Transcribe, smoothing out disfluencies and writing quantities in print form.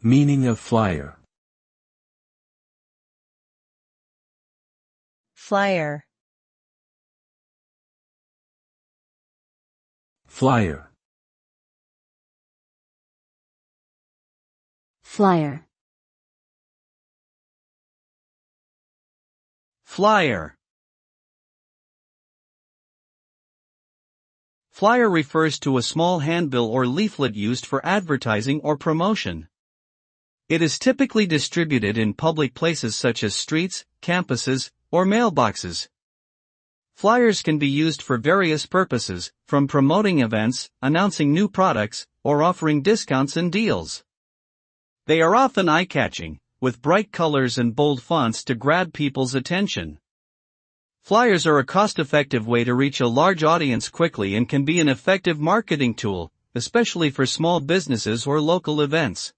Meaning of flyer. Flyer. Flyer. Flyer. Flyer. Flyer refers to a small handbill or leaflet used for advertising or promotion. It is typically distributed in public places such as streets, campuses, or mailboxes. Flyers can be used for various purposes, from promoting events, announcing new products, or offering discounts and deals. They are often eye-catching, with bright colors and bold fonts to grab people's attention. Flyers are a cost-effective way to reach a large audience quickly and can be an effective marketing tool, especially for small businesses or local events.